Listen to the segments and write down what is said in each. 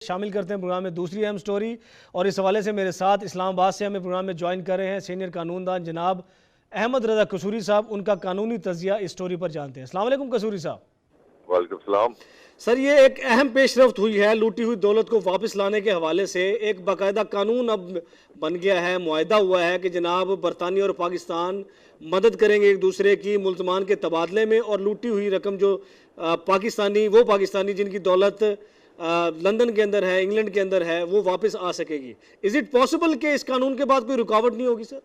شامل کرتے ہیں پروگرام میں دوسری اہم سٹوری، اور اس حوالے سے میرے ساتھ اسلام آباد سے ہمیں پروگرام میں جوائن کر رہے ہیں سینئر قانون دان جناب احمد رضا قصوری صاحب۔ ان کا قانونی تجزیہ اس سٹوری پر جانتے ہیں۔ السلام علیکم قصوری صاحب۔ وعلیکم السلام سر، یہ ایک اہم پیش رفت ہوئی ہے لوٹی ہوئی دولت کو واپس لانے کے حوالے سے۔ ایک باقاعدہ قانون اب بن گیا ہے، معاہدہ ہوا ہے کہ جناب برطانیہ اور پاکستان مدد کریں گے ایک دوسرے کی ملزمان کے تبادلے میں، اور لوٹی ہوئی رقم جو پاکستانی جن کی دولت لندن کے اندر ہے، انگلینڈ کے اندر ہے، وہ واپس آ سکے گی۔ از اٹ پاسبل کہ اس قانون کے بعد کوئی رکاوٹ نہیں ہوگی سر؟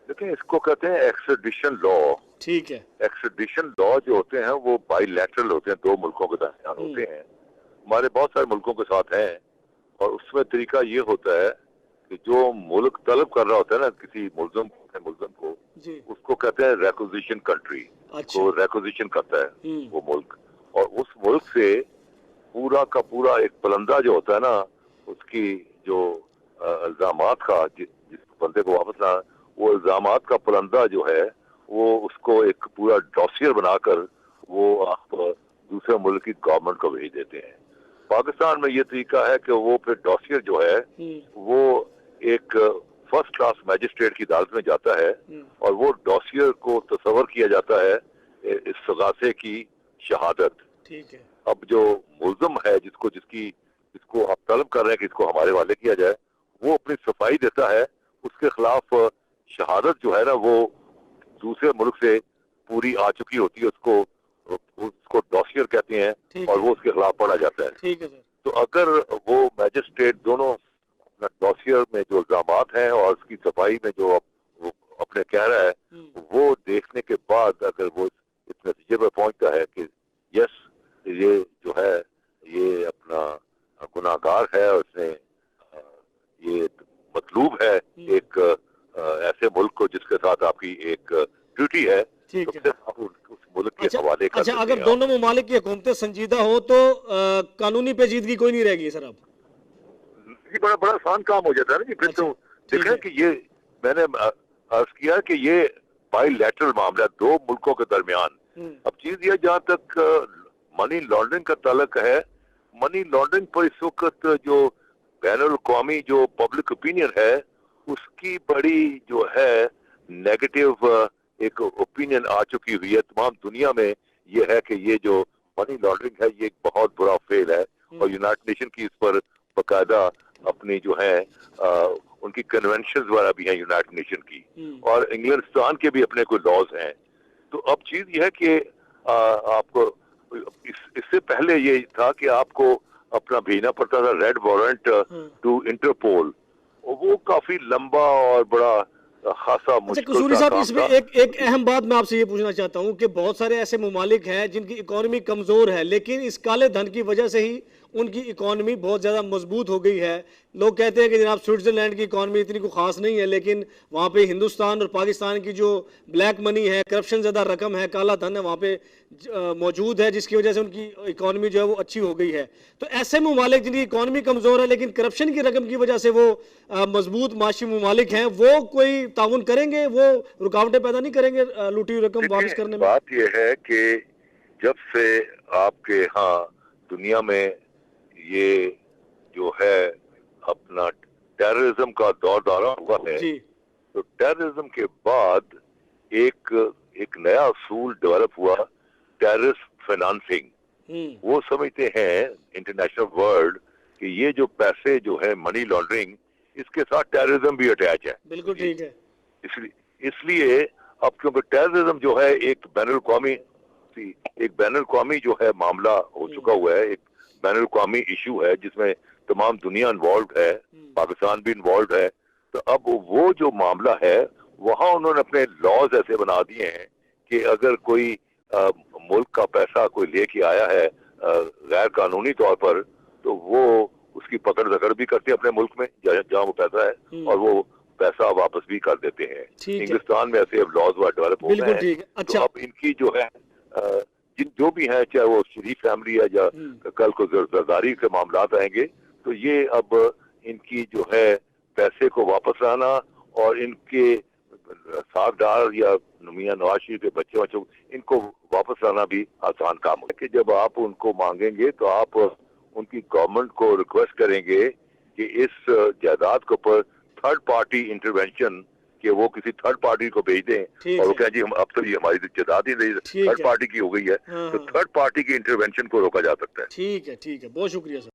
دیکھیں، اس کو کہتے ہیں ایکسٹریڈیشن لا۔ ٹھیک ہے۔ ایکسٹریڈیشن لا جو ہوتے ہیں وہ بائی لیٹرل ہوتے ہیں، دو ملکوں کے درمیان ہوتے ہیں۔ ہمارے بہت سارے ملکوں کے ساتھ ہیں، اور اس میں طریقہ یہ ہوتا ہے کہ جو ملک طلب کر رہا ہوتا ہے نا کسی ملزم کو، اس کو کہتے ہیں ریکوزیشن کنٹری، کو ریکوزیشن کرتا ہے وہ ملک، اور اس ملک سے پورا کا پورا ایک پلندہ جو ہوتا ہے نا، اس کی جو الزامات کا، جس بندے کو واپس لانا، وہ الزامات کا پلندہ جو ہے وہ اس کو ایک پورا ڈاسیر بنا کر وہ آپ دوسرے ملک کی گورنمنٹ کو بھیج دیتے ہیں۔ پاکستان میں یہ طریقہ ہے کہ وہ پھر ڈاسیر جو ہے وہ ایک فرسٹ کلاس میجسٹریٹ کی عدالت میں جاتا ہے، اور وہ ڈاسیر کو تصور کیا جاتا ہے استغاثے کی شہادت۔ ٹھیک ہے۔ اب جو ملزم ہے جس کو آپ طلب کر رہے ہیں کہ اس کو ہمارے حوالے کیا جائے، وہ اپنی صفائی دیتا ہے، اس کے خلاف شہادت جو ہے نا وہ دوسرے ملک سے پوری آ چکی ہوتی ہے، اس کو ڈاسیر کہتے ہیں، اور وہ اس کے خلاف پڑھا جاتا ہے۔ تو اگر وہ میجسٹریٹ دونوں ڈاسیر میں جو الزامات ہیں اور اس کی صفائی میں جو اپنے کہہ رہا ہے، وہ دیکھنے کے بعد اگر وہ اس نتیجے پر پہنچتا ہے کہ یس، یہ جو ہے یہ اپنا گناہگار ہے، اور اس نے یہ مطلوب ہے ایک ایسے ملک کو جس کے ساتھ آپ کی ایک ڈیوٹی ہے، تو پھر آپ اس ملک کے حوالے کر دیتے ہیں۔ اگر دونوں ممالک کی حکومتیں سنجیدہ ہو تو قانونی پیچیدگی کوئی نہیں رہے گی سر؟ اب یہ بڑا آسان کام ہو جاتا ہے نا جی۔ پھر تو دیکھیں کہ یہ میں نے عرض کیا کہ یہ بائی لیٹرل معاملہ دو ملکوں کے درمیان۔ اب چیز یہ جہاں تک منی لانڈرنگ کا تعلق ہے، منی لانڈرنگ پر اس وقت جو بین الاقوامی جو پبلک اوپینین ہے، اس کی بڑی جو ہے نیگیٹو ایک اوپینین آ چکی ہوئی ہے تمام دنیا میں، یہ ہے کہ یہ جو منی لانڈرنگ ہے یہ ایک بہت بڑا فیل ہے، اور یونائٹڈ نیشن کی اس پر باقاعدہ اپنی جو ہے ان کی کنونشنز وغیرہ بھی ہیں یونائٹڈ نیشن کی، اور انگلستان کے بھی اپنے کوئی لاز ہیں۔ تو اب چیز یہ ہے کہ آپ کو اس سے پہلے یہ تھا کہ آپ کو اپنا بھیجنا پڑتا تھا ریڈ وارنٹ ٹو انٹرپول، وہ کافی لمبا اور بڑا خاصا مشکل قصوری صاحب، اس میں تھا۔ ایک اہم بات میں آپ سے یہ پوچھنا چاہتا ہوں کہ بہت سارے ایسے ممالک ہیں جن کی اکانومی کمزور ہے، لیکن اس کالے دھن کی وجہ سے ہی ان کی اکانومی بہت زیادہ مضبوط ہو گئی ہے۔ لوگ کہتے ہیں کہ جناب سوئٹزرلینڈ کی اکانومی اتنی کوئی خاص نہیں ہے، لیکن وہاں پہ ہندوستان اور پاکستان کی جو بلیک منی ہے، کرپشن زدہ رقم ہے، کالا دھن ہے، وہاں پہ موجود ہے، جس کی وجہ سے ان کی اکانومی جو ہے وہ اچھی ہو گئی ہے۔ تو ایسے ممالک جن کی اکانومی کمزور ہے لیکن کرپشن کی رقم کی وجہ سے وہ مضبوط معاشی ممالک ہیں، وہ کوئی تعاون کریں گے؟ وہ رکاوٹیں پیدا نہیں کریں گے لوٹی ہوئی رقم واپس کرنے میں؟ بات یہ ہے کہ جب سے آپ کے ہاں دنیا میں یہ جو ہے اپنا ٹیررزم کا دور دورہ ہوا ہے، تو ٹیررزم کے بعد ایک نیا اصول ڈیولپ ہوا، ٹیررسٹ فائنانسنگ۔ وہ سمجھتے ہیں انٹرنیشنل ورلڈ کہ یہ جو پیسے جو ہے منی لانڈرنگ، اس کے ساتھ ٹیررزم بھی اٹیچ ہے۔ بالکل ٹھیک ہے۔ اس لیے اب کیونکہ ٹیررزم جو ہے ایک بین الاقوامی جو ہے معاملہ ہو چکا ہوا ہے، ایک بین الاقوامی ایشو ہے جس میں تمام دنیا انوالوڈ ہے، پاکستان بھی انوالوڈ ہے۔ تو اب وہ جو معاملہ ہے وہاں انہوں نے اپنے لاز ایسے بنا دیے ہیں کہ اگر کوئی ملک کا پیسہ کوئی لے کے آیا ہے غیر قانونی طور پر، تو وہ اس کی پکڑ دکڑ بھی کرتے ہیں اپنے ملک میں جہاں وہ پیسہ ہے، اور وہ پیسہ واپس بھی کر دیتے ہیں۔ انگلستان میں ایسے لاز ڈیولپ ہو گئے ہیں۔ تو اب ان کی جو ہے جو بھی ہیں، چاہے وہ شریف فیملی ہے یا کل کو زرداری کے معاملات آئیں گے، تو یہ اب ان کی جو ہے پیسے کو واپس لانا اور ان کے ساکھدار یا میاں نواز شریف کے بچوں ان کو واپس لانا بھی آسان کام ہے کہ جب آپ ان کو مانگیں گے تو آپ ان کی گورنمنٹ کو ریکویسٹ کریں گے کہ اس جائیداد کے اوپر تھرڈ پارٹی انٹروینشن کہ وہ کسی تھرڈ پارٹی کو بھیج دیں اور وہ کہیں جی ہم اب تو یہ ہماری جائیداد ہی تھرڈ پارٹی کی ہو گئی ہے تو تھرڈ پارٹی کی انٹروینشن کو روکا جا سکتا ہے. ٹھیک ہے بہت شکریہ سر.